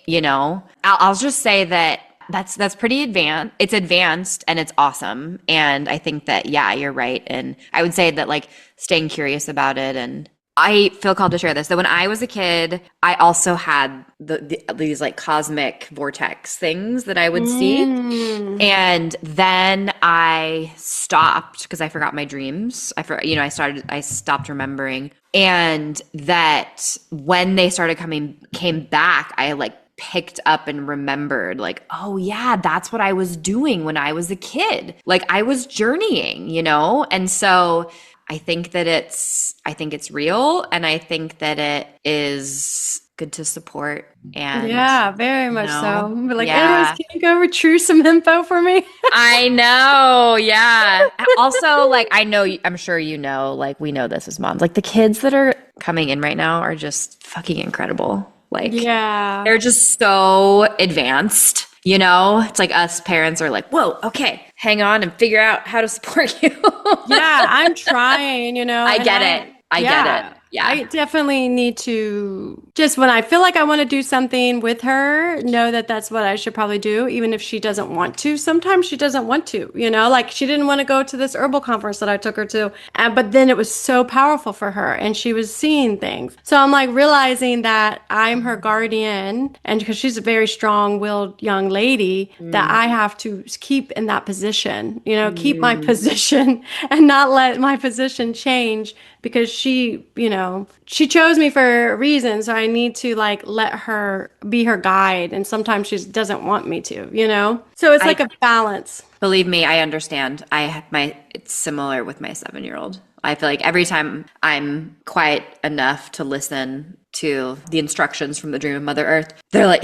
I'll just say that's pretty advanced. It's advanced and it's awesome. And I think that, yeah, you're right. And I would say that like staying curious about it. And I feel called to share this. So when I was a kid, I also had these like cosmic vortex things that I would see. And then I stopped because I forgot my dreams. I stopped remembering. And that when they came back, I like picked up and remembered like, oh yeah, that's what I was doing when I was a kid. Like I was journeying, And so I think it's real, and I think that it is good to support and, Yeah, very you much so. know, But like, anyways, yeah. can you go retrieve some info for me? I know, yeah. Also, like I know, I'm sure you know, like we know this as moms. Like the kids that are coming in right now are just fucking incredible. Like Yeah. they're just so advanced, you know? It's like us parents are like, "Whoa, okay, hang on and figure out how to support you." Yeah, I'm trying, I and get it. I get it. Yeah. I definitely need to just when I feel like I want to do something with her, know that that's what I should probably do, even if she doesn't want to. Sometimes she doesn't want to, like she didn't want to go to this herbal conference that I took her to, but then it was so powerful for her and she was seeing things. So I'm like realizing that I'm her guardian, and because she's a very strong-willed young lady, that Mm, I have to keep in that position, keep my mm. position and not let my position change because she chose me for a reason. So I need to like let her be her guide. And sometimes she doesn't want me to. So it's like I a balance. Believe me, I understand. It's similar with my 7-year-old. I feel like every time I'm quiet enough to listen to the instructions from the Dream of Mother Earth,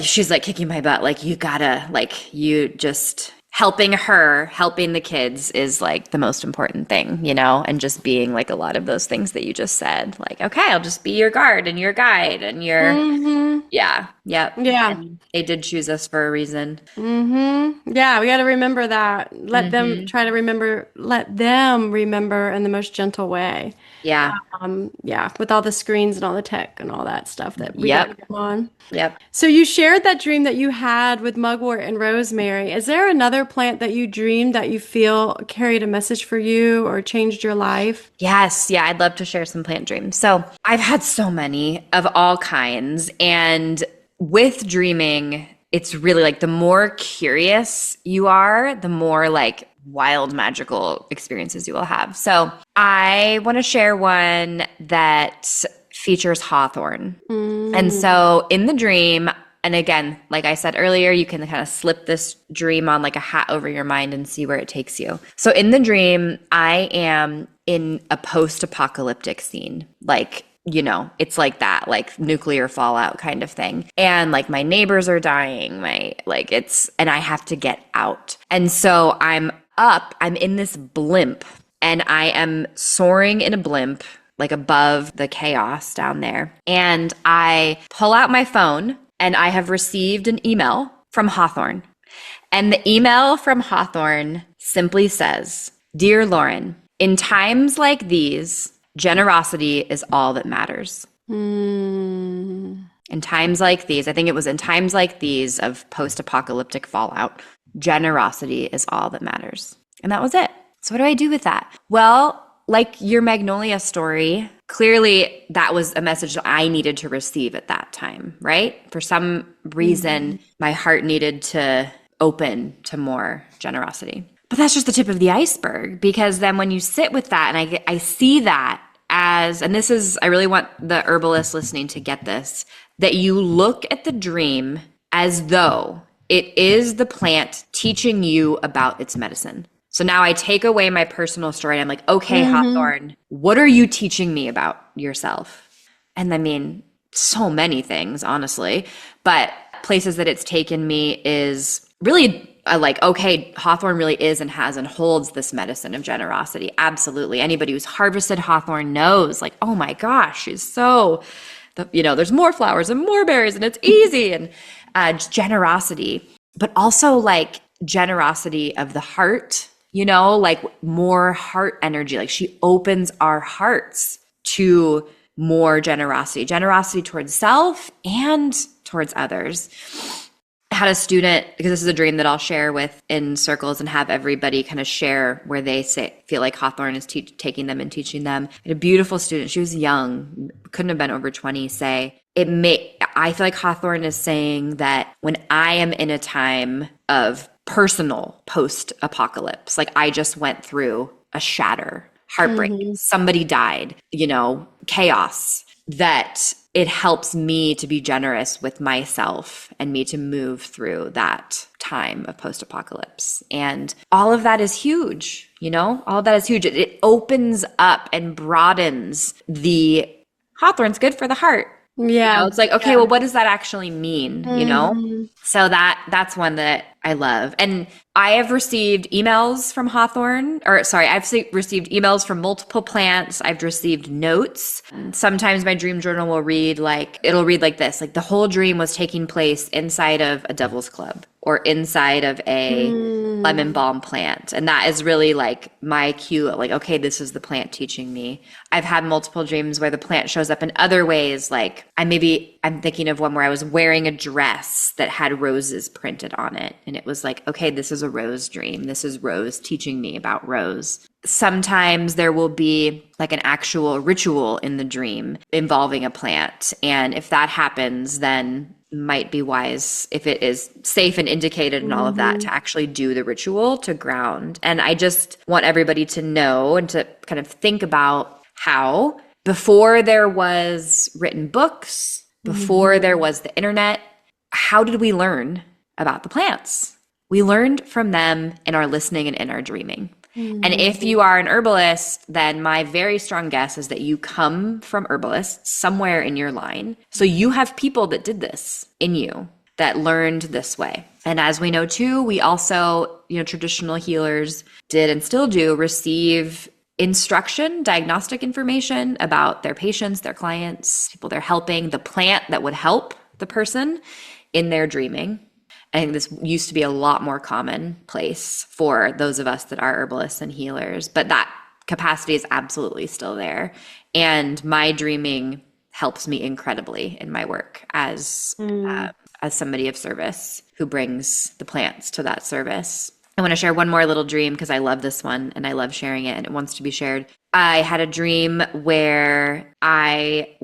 she's like kicking my butt. Like, you gotta, like, you just helping the kids is like the most important thing, and just being like a lot of those things that you just said. Like, okay, I'll just be your guard and your guide and Mm-hmm. yeah, yep. Yeah. And they did choose us for a reason. Mm-hmm. Yeah, we got to remember that. Hmm. Let them remember in the most gentle way. Yeah. Yeah, with all the screens and all the tech and all that stuff that we got Yep. going on. Yep. So you shared that dream that you had with mugwort and rosemary. Is there another plant that you dreamed that you feel carried a message for you or changed your life? Yes. Yeah. I'd love to share some plant dreams. So I've had so many of all kinds. And with dreaming, it's really like the more curious you are, the more like wild magical experiences you will have. So I want to share one that features Hawthorn. And Mm. so in the dream, and again, like I said earlier, you can kind of slip this dream on like a hat over your mind and see where it takes you. So in the dream, I am in a post-apocalyptic scene. Like, it's like that, like nuclear fallout kind of thing. And like my neighbors are dying, and I have to get out. And so I'm in this blimp and I am soaring in a blimp like above the chaos down there. And I pull out my phone and I have received an email from Hawthorn. And the email from Hawthorn simply says, "Dear Lauren, in times like these, generosity is all that matters." Mm. In times like these, I think it was in times like these of post-apocalyptic fallout, generosity is all that matters. And that was it. So what do I do with that? Well, like your Magnolia story, clearly that was a message that I needed to receive at that time, right? For some reason, my heart needed to open to more generosity. But that's just the tip of the iceberg, because then when you sit with that, and I see that as, and this is, I really want the herbalist listening to get this, that you look at the dream as though it is the plant teaching you about its medicine. So now I take away my personal story. And I'm like, okay, Mm-hmm. Hawthorn, what are you teaching me about yourself? And I mean, so many things, honestly. But places that it's taken me is really like, okay, Hawthorn really is and has and holds this medicine of generosity. Absolutely. Anybody who's harvested Hawthorn knows, like, oh my gosh, she's so, there's more flowers and more berries and it's easy, and generosity, but also like generosity of the heart, like more heart energy. Like she opens our hearts to more generosity towards self and towards others. I had a student, because this is a dream that I'll share with in circles and have everybody kind of share where they feel like Hawthorn is taking them and teaching them. I had a beautiful student. She was young, couldn't have been over 20, say, I feel like Hawthorn is saying that when I am in a time of personal post-apocalypse, like I just went through a shatter, heartbreak, Mm-hmm. somebody died, chaos, that it helps me to be generous with myself and me to move through that time of post-apocalypse. And all of that is huge, all of that is huge. It opens up and broadens the Hawthorn's good for the heart. Yeah. It's like, okay, well, what does that actually mean? Mhm. So that's one that I love. And I have received emails from Hawthorn, or sorry, received emails from multiple plants. I've received notes. Sometimes my dream journal will it'll read like this, like the whole dream was taking place inside of a devil's club or inside of a lemon balm plant. And that is really like my cue, like, okay, this is the plant teaching me. I've had multiple dreams where the plant shows up in other ways. Like I'm thinking of one where I was wearing a dress that had roses printed on it. And it was like, okay, this is a rose dream. This is Rose teaching me about Rose. Sometimes there will be like an actual ritual in the dream involving a plant. And if that happens, then might be wise, if it is safe and indicated and all of that, to actually do the ritual to ground. And I just want everybody to know and to kind of think about how before there was written books, before there was the internet, how did we learn about the plants? We learned from them in our listening and in our dreaming. And if you are an herbalist, then my very strong guess is that you come from herbalists somewhere in your line. So you have people that did this in you, that learned this way. And as we know too, we also, traditional healers did and still do receive instruction, diagnostic information about their patients, their clients, people they're helping, the plant that would help the person in their dreaming. I think this used to be a lot more commonplace for those of us that are herbalists and healers, but that capacity is absolutely still there. And my dreaming helps me incredibly in my work as somebody of service who brings the plants to that service. I want to share one more little dream because I love this one and I love sharing it and it wants to be shared. I had a dream where I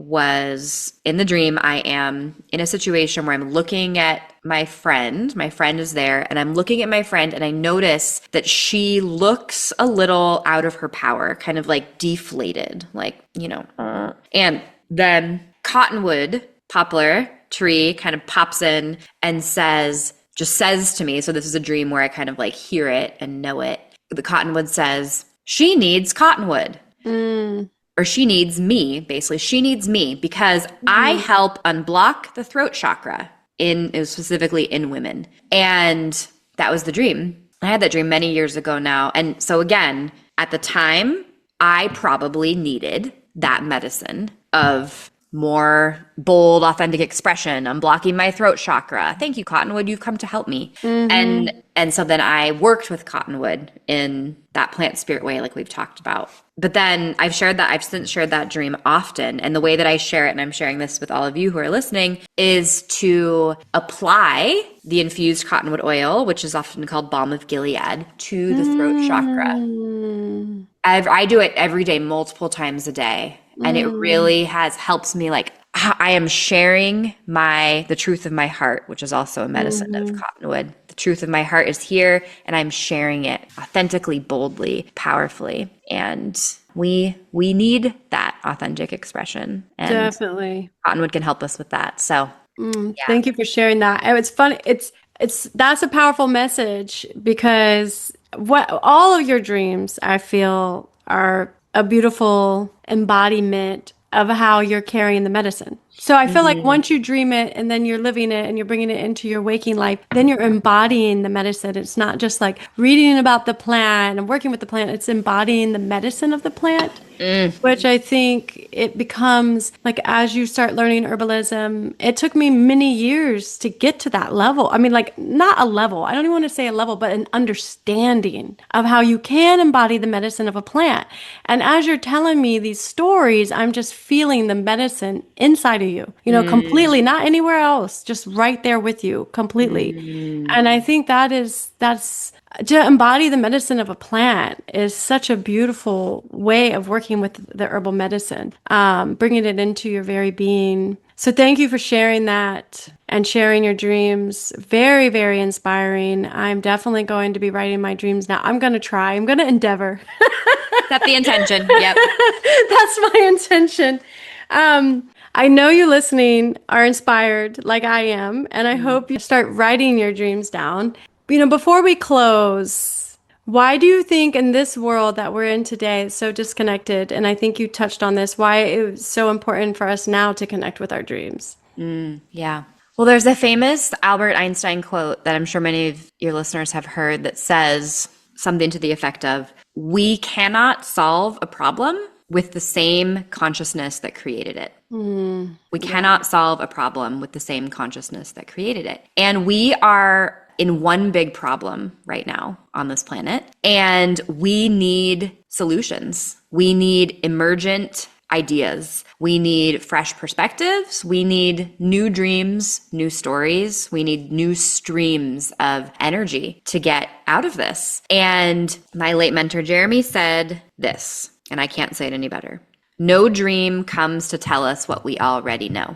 am in a situation where I'm looking at my friend. My friend is there and I'm looking at my friend and I notice that she looks a little out of her power, kind of like deflated, and then Cottonwood, poplar tree, kind of pops in and says to me, so this is a dream where I kind of like hear it and know it. The Cottonwood says, she needs Cottonwood. Or she needs me, basically. She needs me because I help unblock the throat chakra specifically in women. And that was the dream. I had that dream many years ago now. And so again, at the time, I probably needed that medicine of more bold, authentic expression. I'm blocking my throat chakra. Thank you, Cottonwood. You've come to help me. And so then I worked with Cottonwood in that plant spirit way, like we've talked about. But then I've since shared that dream often. And the way that I share it, and I'm sharing this with all of you who are listening, is to apply the infused cottonwood oil, which is often called balm of Gilead, to the throat chakra. I do it every day, multiple times a day. And it really helps me, like, I am sharing the truth of my heart, which is also a medicine of Cottonwood. The truth of my heart is here, and I'm sharing it authentically, boldly, powerfully. And we need that authentic expression. And Definitely. Cottonwood can help us with that. So Thank you for sharing that. And it's funny. That's a powerful message because all of your dreams, I feel, are a beautiful embodiment of how you're carrying the medicine. So I feel like once you dream it and then you're living it and you're bringing it into your waking life, then you're embodying the medicine. It's not just like reading about the plant and working with the plant. It's embodying the medicine of the plant, which I think it becomes like as you start learning herbalism, it took me many years to get to that level. I mean, like not a level. I don't even want to say a level, but an understanding of how you can embody the medicine of a plant. And as you're telling me these stories, I'm just feeling the medicine inside of you, completely, not anywhere else, just right there with you completely. And I think that's to embody the medicine of a plant is such a beautiful way of working with the herbal medicine, bringing it into your very being. So thank you for sharing that and sharing your dreams. Very, very inspiring. I'm definitely going to be writing my dreams now. I'm going to endeavor. That's the intention. Yep. That's my intention. I know you listening are inspired like I am, and I hope you start writing your dreams down. Before we close, why do you think in this world that we're in today, it's so disconnected, and I think you touched on this, why it's so important for us now to connect with our dreams? Yeah. Well, there's a famous Albert Einstein quote that I'm sure many of your listeners have heard that says something to the effect of, we cannot solve a problem with the same consciousness that created it. We cannot solve a problem with the same consciousness that created it. And we are in one big problem right now on this planet, and we need solutions. We need emergent ideas. We need fresh perspectives. We need new dreams, new stories. We need new streams of energy to get out of this. And my late mentor, Jeremy, said this, and I can't say it any better. No dream comes to tell us what we already know.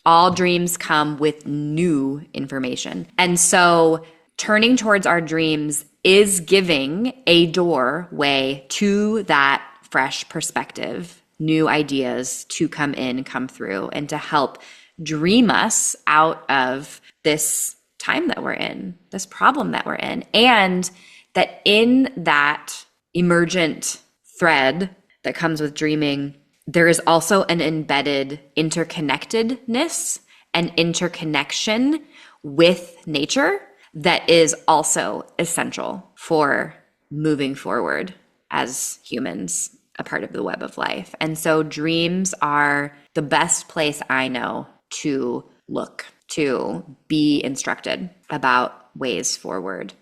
All dreams come with new information. And so turning towards our dreams is giving a doorway to that fresh perspective, new ideas to come in, come through, and to help dream us out of this time that we're in, this problem that we're in. And that in that emergent thread that comes with dreaming, there is also an embedded interconnectedness and interconnection with nature that is also essential for moving forward as humans, a part of the web of life. And so dreams are the best place I know to look, to be instructed about ways forward.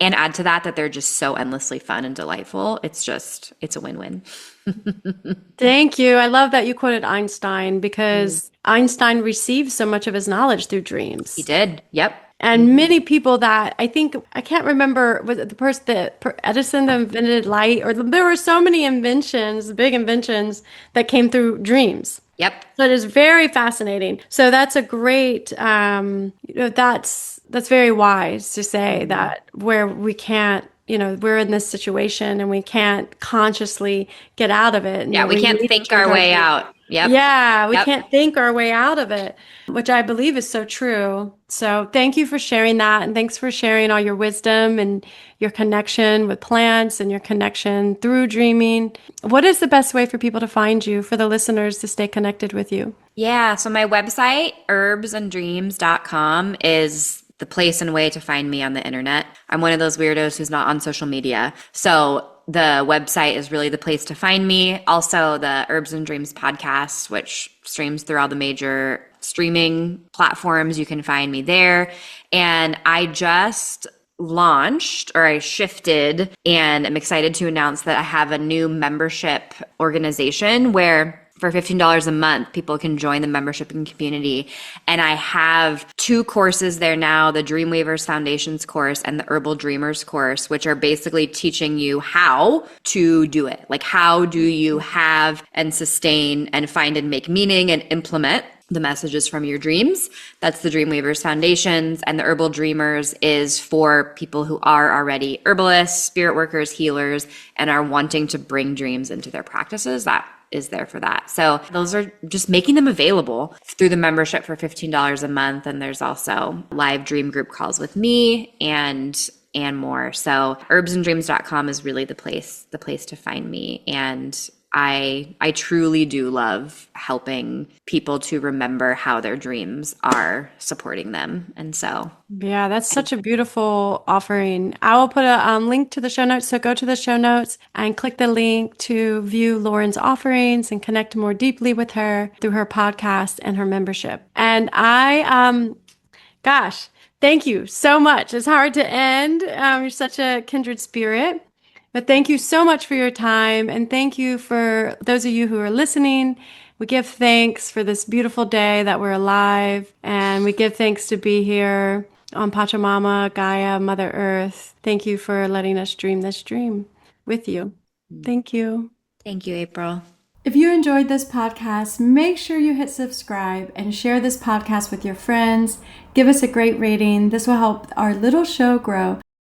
And add to that they're just so endlessly fun and delightful. It's a win-win. Thank you. I love that you quoted Einstein because Einstein received so much of his knowledge through dreams. He did. Yep. And many people that I think, I can't remember, was it the person that Edison that invented light, or there were so many inventions, big inventions that came through dreams. Yep. So it is very fascinating. So that's a great, that's very wise to say that where we can't, we're in this situation and we can't consciously get out of it. And Yeah, we can't think our way out. Yep. Yeah, we Yep. can't think our way out of it, which I believe is so true. So thank you for sharing that. And thanks for sharing all your wisdom and your connection with plants and your connection through dreaming. What is the best way for people to find you, for the listeners to stay connected with you? Yeah, so my website, herbsanddreams.com, is the place and way to find me on the internet. I'm one of those weirdos who's not on social media. So the website is really the place to find me. Also, the Herbs and Dreams podcast, which streams through all the major streaming platforms. You can find me there. And I just launched, or I shifted, and I'm excited to announce that I have a new membership organization where for $15 a month, people can join the membership and community. And I have 2 courses there now, the Dreamweavers Foundations course and the Herbal Dreamers course, which are basically teaching you how to do it. Like, how do you have and sustain and find and make meaning and implement the messages from your dreams. That's the Dreamweavers Foundations. And the Herbal Dreamers is for people who are already herbalists, spirit workers, healers, and are wanting to bring dreams into their practices. That is there for that. So those are just making them available through the membership for $15 a month. And there's also live dream group calls with me and more. So herbsanddreams.com is really the place to find me. And I truly do love helping people to remember how their dreams are supporting them. And so, yeah, that's such a beautiful offering. I will put a link to the show notes. So go to the show notes and click the link to view Lauren's offerings and connect more deeply with her through her podcast and her membership. And gosh, thank you so much. It's hard to end. You're such a kindred spirit. But thank you so much for your time. And thank you for those of you who are listening. We give thanks for this beautiful day that we're alive. And we give thanks to be here on Pachamama, Gaia, Mother Earth. Thank you for letting us dream this dream with you. Thank you. Thank you, April. If you enjoyed this podcast, make sure you hit subscribe and share this podcast with your friends. Give us a great rating. This will help our little show grow.